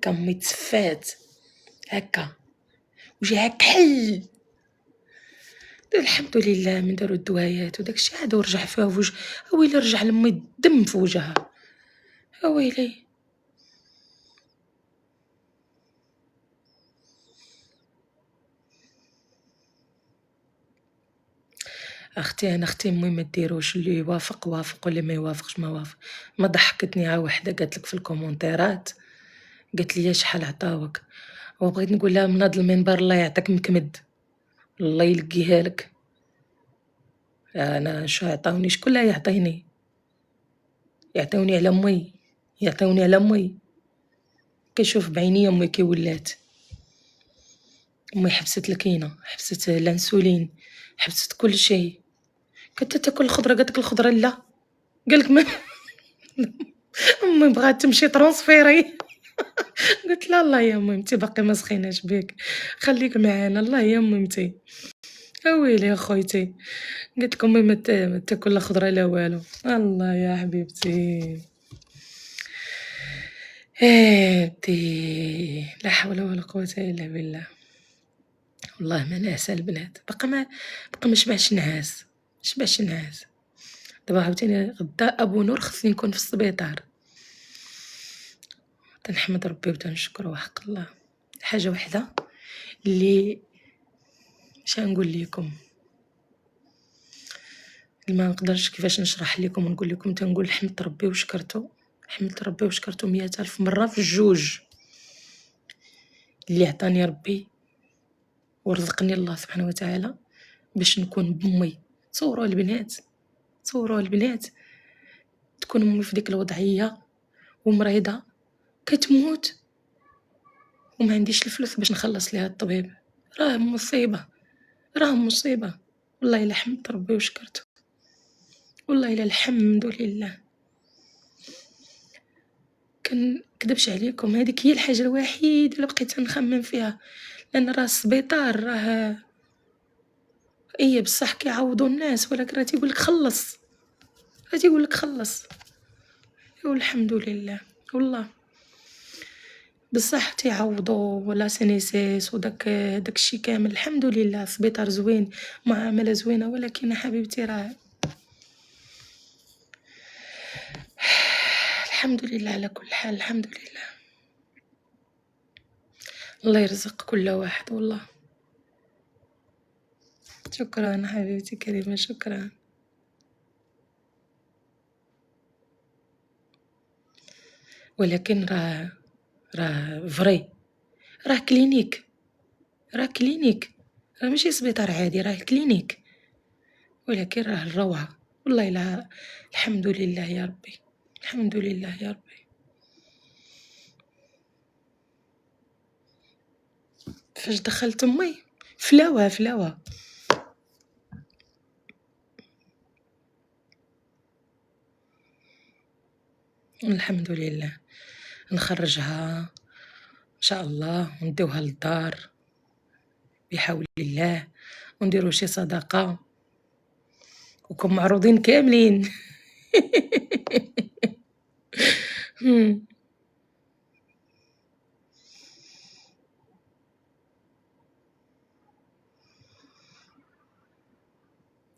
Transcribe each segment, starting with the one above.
هكا أمي تسفات هكا وجهها كحل. الحمد لله من داروا الدوايات وداكشي عاد ورجع فيها في وجه. اويلي رجع لامي الدم في وجهها. اويلي اختي انا اختي امي ما ديروش، اللي يوافق وافق واللي ما يوافقش ما وافق. ما ضحكتني ها وحده قالت لك في الكومونتيرات، قالت لي شحال عطاوك، وبغيت نقول لها من هذا المنبر الله يعطيك مكمد، الله يلقيها لك. انا شو عطاوني؟ شكون اللي يعطيني؟ يعطيوني على امي، يعطيوني على امي. كنشوف بعيني امي كي ولات. امي حبست الكينه، حبست الانسولين، حبست كل شيء. كنت تاكل الخضره، قالت لك الخضره لا، قالك ما امي بغات تمشي ترونسفيري. قلت لها الله يا امي انت باقي ما سخيناش بك، خليك معانا الله يا امي انت. اويلي يا خويتي، قلت لكم امي ما تاكل لا خضره لا والو. الله يا حبيبتي. بدي لا حول ولا قوه الا بالله. والله ما ناس البنات بقى ما شبعش نعاس، شبعش نعاس. دابا عاوتاني غدا ابو نور خصني نكون في السبيطار. تنحمد ربي وتنشكره وحق الله. حاجه وحده اللي نقول لكم، ما نقدرش كيفاش نشرح لكم ونقول لكم. تنقول حمدت ربي وشكرته، حمدت ربي وشكرته 100,000 مره في الجوج اللي عطاني ربي ورزقني الله سبحانه وتعالى باش نكون بامي. تصوروا البنات، تصوروا البنات تكون امي في ديك الوضعيه ومريضه كتموت وما عنديش الفلوس باش نخلص ليها الطبيب. راه مصيبه، راه مصيبه. والله الا حمدت ربي وشكرته، والله الا الحمد لله. كنكذبش عليكم، هذيك هي الحاجه الوحيده اللي بقيت نخمم فيها، لان راه السبيطار راه ايه بصح كيعوضوا الناس، ولكن راه تيقول لك خلص، راه تيقول لك خلص. والحمد لله والله بصح تيعوضوا ولا سينيسيس داك الشيء كامل. الحمد لله السبيطار زوين، معامله زوينه، ولكن حبيبتي راه الحمد لله على كل حال. الحمد لله، الله يرزق كل واحد والله. شكرا حبيبتي كريمه، شكرا. ولكن راه فري، راه كلينيك، راه كلينيك، راه ماشي سبيطار عادي، راه كلينيك. ولكن راه الروعة والله. لا الحمد لله يا ربي، الحمد لله يا ربي. فاش دخلت امي فلاوة فلاوة. الحمد لله نخرجها ان شاء الله ونديوها للدار بحول الله، ونديرو شي صدقة وكم معروضين كاملين.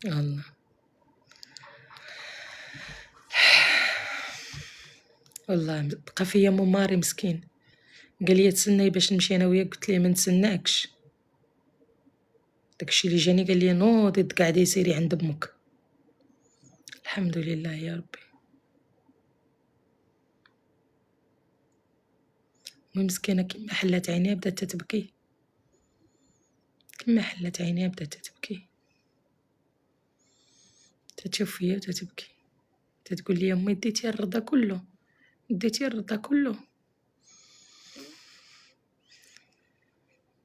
الله والله بقى فيا مماري مسكين، قال لي تسناي باش نمشي انا وياك، قلت ليه ما نتسناكش. داكشي اللي جاني قال لي نوضي قاعده سيري عند امك. الحمد لله يا ربي. المهم مسكينه كيما حلات عينيها بدات تبكي، كيما حلات عينيها بدات تبكي، تشوف فيا وتتبكي، تتقول لي امي ديتي الرضا كله، ديتي الرضا كله.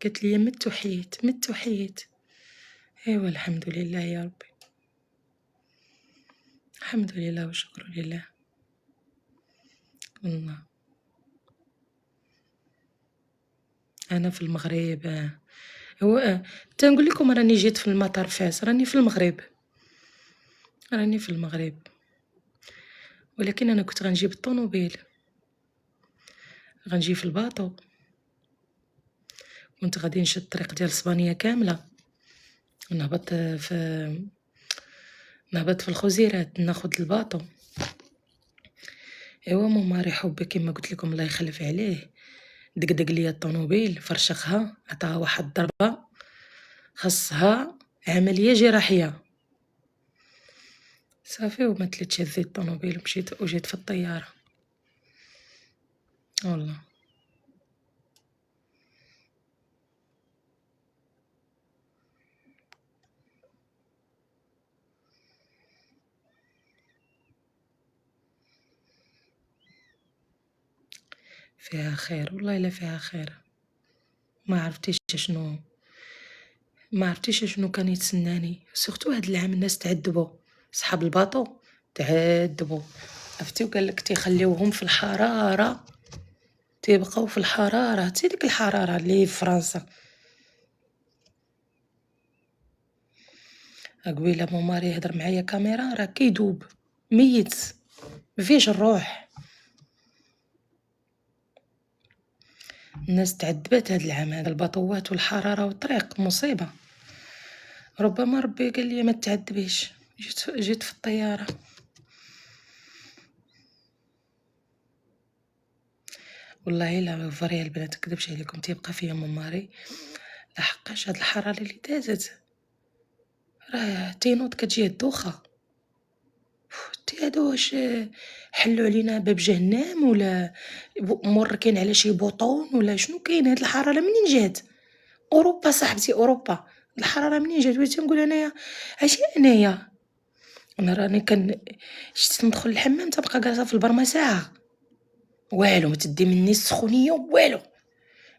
قالت لي مت وحيت، مت وحيت. ايوا الحمد لله يا ربي، الحمد لله والشكر لله. الله انا في المغرب. هو تنقول لكم راني جيت في المطار فاس، راني في المغرب، راني في المغرب. ولكن انا كنت غنجيب الطوموبيل، غنجي في الباطو، كنت غادي نشد الطريق ديال اسبانيا كامله، نهبط في الخزيرات ناخد الباطو. ايوا ماماري حبي كما قلت لكم الله يخلف عليه، دقدق ليا الطوموبيل، فرشخها، عطاها واحد الضربه خاصها عمليه جراحيه، صافي وما تلتش هزيت الطوموبيل وجيت في الطياره. والله فيها خير، والله الا فيها خير. ما عرفتيش شنو كان يتسناني، سورتو هاد العام الناس تعذبوا، صحاب الباطو تعذبوا، عرفتي، وقال لك تيخليوهم في الحراره، تيبقاو في الحراره، تي ديك الحراره اللي في فرنسا. قبيله ماماري يهضر معايا كاميرا راه كيدوب ميت، مفيش الروح. الناس تعذبات هاد العام هذا، الباطوات والحراره والطريق مصيبه. ربما ربي قال لي ما تعذبيش، جيت في الطياره. والله الا فريا البنات نكذبش عليكم، تيبقى فيا ماماري لحقاش هاد الحراره اللي دازت راه تينوض كتجيه الدوخه. تي هادو واش حلوا علينا باب جهنم، ولا موركين على شي بوطون، ولا شنو كاين؟ هاد الحراره منين جات؟ اوروبا صاحبتي، اوروبا الحراره منين جات؟ وليت نقول انايا علاش انايا انا راني شتي ندخل الحمام تبقى جالسه في البرمه ساعه، والو ما تدي مني السخونيه والو.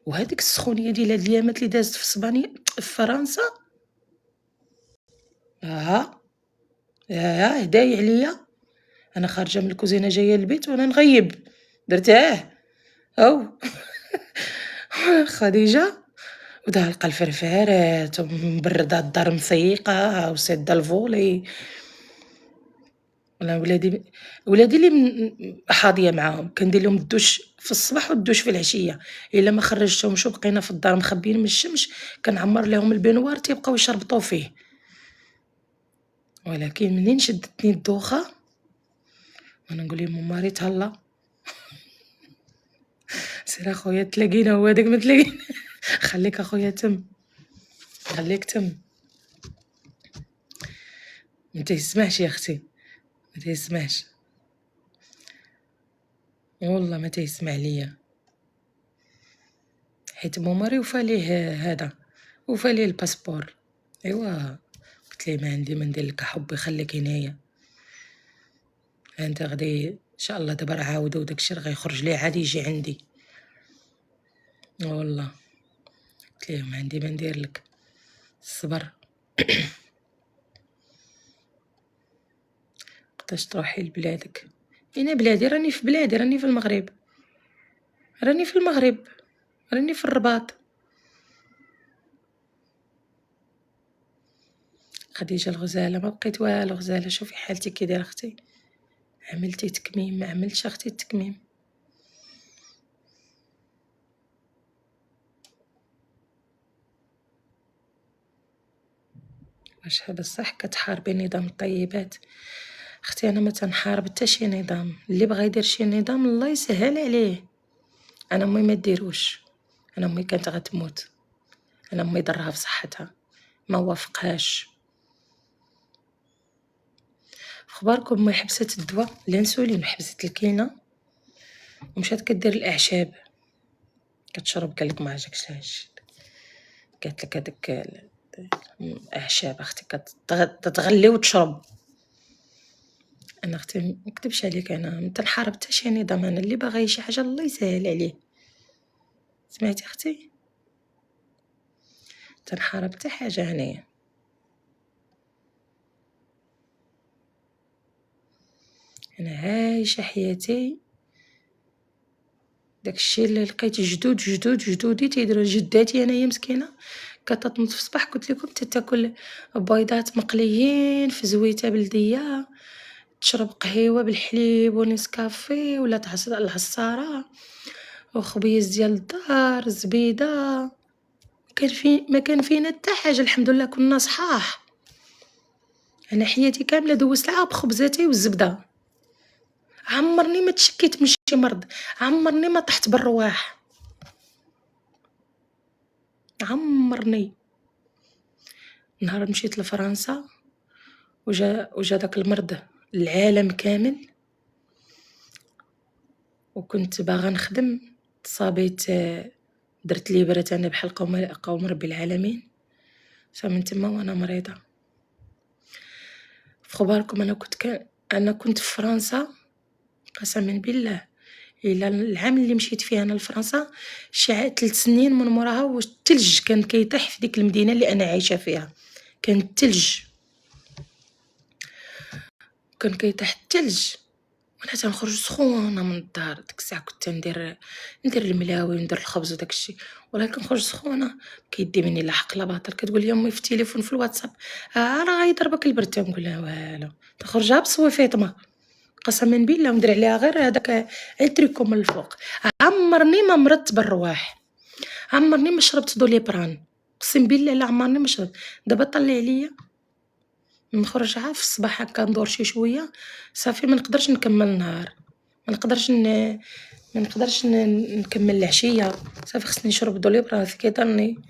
وهذيك السخونيه ديال هاد اليامات اللي دازت في اسبانيا في فرنسا، ها هداي عليا، انا خارجه من الكوزينه جايه للبيت وانا نغيب، درتاه او خديجه ودالقه الفرفارات ومبرده الدار مسيقه وساده الفولي. ولا ولادي اللي حاضيه معاهم كندير لهم الدوش في الصباح والدوش في العشيه، الا ما خرجتهمش وبقينا في الدار مخبيين من الشمس كنعمر لهم البنوار تيبقاو يشربطوا فيه. ولكن منين شدتني الدوخه وانا نقول لهم ماماري تهلا، سير اخويا تلاقينا، هو هذاك ما تلاقينا خليك اخويا تم، خليك تم، ما تيسمعش يا اختي، ما تيسمعش، والله ما تيسمع ليا، حيت ماماري وفى ليه هذا، وفى ليه الباسبور. ايوا قلت ليه ما عندي ما ندير لك حبي، خليك هنايا، انت غادي ان شاء الله دابا راه عاودوا داكشي راه غيخرج ليه عادي يجي عندي. والله قلت ليه ما عندي ما ندير لك، الصبر. قداش تروحي لبلادك؟ انا بلادي راني في بلادي، راني في المغرب، راني في المغرب، راني في الرباط. خديجه الغزاله ما بقيت والو، غزاله شوفي حالتي كي دايره اختي، عملتي تكميم؟ ما عملتش اختي التكميم. واش هذا صح كتحاربي نظام الطيبات؟ اختي انا ما تنحارب حتى شي نظام، اللي بغى يدير شي نظام الله يسهل عليه. انا امي ما ديروش، انا امي كانت غتموت، انا امي ضرها في صحتها ما وافقهاش. اخباركم امي حبست الدواء الانسولين وحبست الكينه ومشات كدير الاعشاب، كتشرب قالك ما عجبكش هادشي، قالت لك هذاك اعشاب اختي كتغلي وتشرب. انا اختي ما نكذبش عليك انا ما تنحارب حتى شي نظام، انا اللي باغي شي حاجه الله يسهل عليه، سمعتي اختي؟ تنحارب حتى حاجه هنايا. انا عايشه حياتي داكشي اللي لقيت جدودي تيديروا، جداتي انايا مسكينه كتنوض في الصباح قلت لكم تاكل بيضات مقليين في زويته بلديه، تشرب قهيوه بالحليب ونسكافيه ولا العصاره، وخبيز ديال الدار، الزبيدة، ما كان فينا حتى حاجة، الحمد لله كنا صحاح. أنا حياتي كاملة دوزتها عا بخبزاتي والزبدة، عمرني ما تشكيت من شي مرض، عمرني ما طحت بالرواح، عمرني. نهار مشيت لفرنسا وجا داك المرض العالم كامل، وكنت باغا نخدم، تصابيت، درت ليبرات أنا بحال قوم ربي العالمين، فمن تما وأنا مريضة. في خباركم أنا كنت في فرنسا، قسما بالله إلا العام اللي مشيت فيه أنا لفرنسا شي 3 سنين من موراها، والثلج كان كيطيح في ديك المدينة اللي أنا عايشة فيها، كان الثلج، كان كيطيح الثلج، وأنا تنخرج سخونة من الدار. ديك الساعة كنت ندير الملاوي وندير الخبز وداك الشيء، ولكن نخرج سخونة كيدي مني لا حق لا باطل. كتقول لي أمي في التليفون في الواتساب راه غيضربك البرد، تنقول لها والو، تخرجها بصويفيطمة قسما بالله، وندير عليها غير هذاك التريكو من الفوق. عمرني ما مرضت بالرواح، عمرني ما شربت دوليبران، اقسم بالله لا عمرني ما شربت. دابا طلع عليا نخرج عا في الصباح هكا ندور شي شويه، صافي ما نقدرش نكمل النهار، ما نقدرش نكمل العشيه، صافي خصني نشرب دوليبران كيضرني.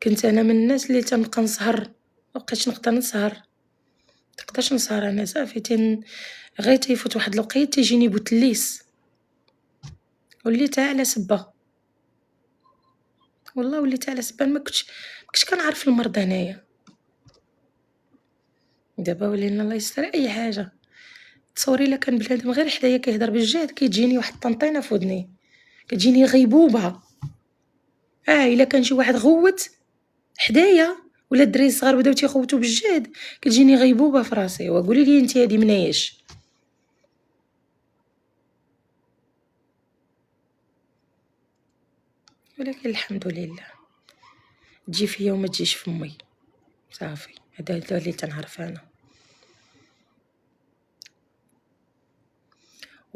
كنت انا من الناس اللي تنبقى نسهر، مبقيتش نقدر نسهر، متقدرش نسهر انا، صافي غير تيفوت واحد الوقيت تيجيني بوتليس، وليت على سبه، والله وليت على سبه، ما كنتش كنعرف المرض هنايا. دابا ولينا الله يستر اي حاجه. تصوري الا كان بنادم غير حدايا كيهضر بالجهد كتجيني واحد الطنطينه في ودني، كتجيني غيبوبه. الا كان شي واحد غوت حدايا ولا الدراري الصغار بداو تيخوتوا بالجهد كتجيني غيبوبه في راسي. وقولي لي انت هادي مناياش؟ ولكن الحمد لله تجي فيا وما تجيش في امي، صافي هذا اللي تنعرف انا.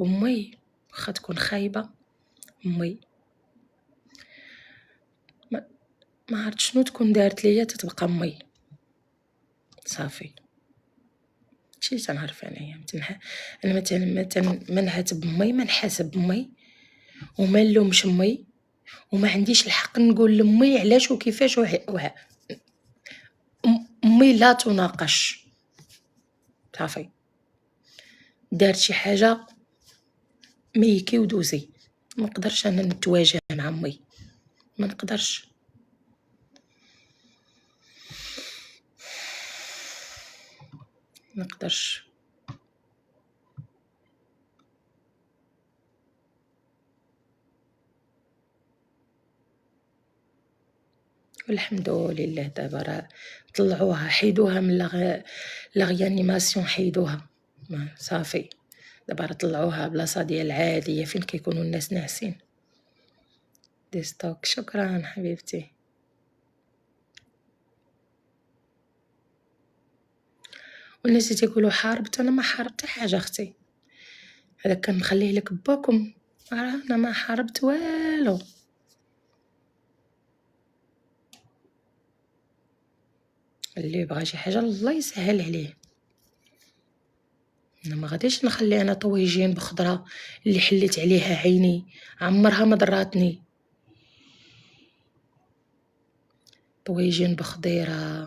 امي واخا تكون خايبه، امي ما عرفت شنو تكون دارت ليا تتبقى امي، صافي هادشي اللي تنعرف انايا. انا ما نعاتب امي، ما نحاسب امي، وما نلومش امي، وما عنديش الحق نقول لامي علاش وكيفاش امي لا تناقش، صافي دارت شي حاجه ميكي ودوزي. ما نقدرش انا نتواجه مع امي، ما نقدرش. والحمد لله دابا راه طلعوها، حيدوها من لاغيانيماسيون، حيدوها صافي. دابا راه طلعوها بلاصه ديال العاديه فين كيكونوا الناس ناعسين. دي ستوك، شكرا حبيبتي. والناس تيقولوا حاربت، انا ما حاربت حاجه اختي، هذا كان مخليه لك باكم، انا ما حاربت والو. اللي بغى شي حاجه الله يسهل عليه، انا ما غاديش نخلي انا طويجين بخضره اللي حليت عليها عيني، عمرها ما ضراتني. طويجين بخضيره،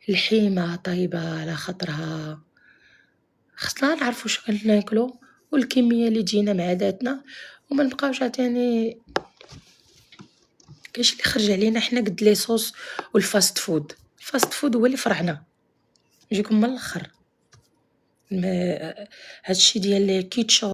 الحيمه طيبه على خاطرها، خصنا نعرفوا شنو ناكلو والكميه اللي تجينا مع عاداتنا، وما نبقاوش عاوتاني كاش اللي خرج علينا حنا قد لي صوص والفاست فود. الفاست فود هو اللي فرعنا، نجيكم من الاخر. هادشي ديال كيتشوب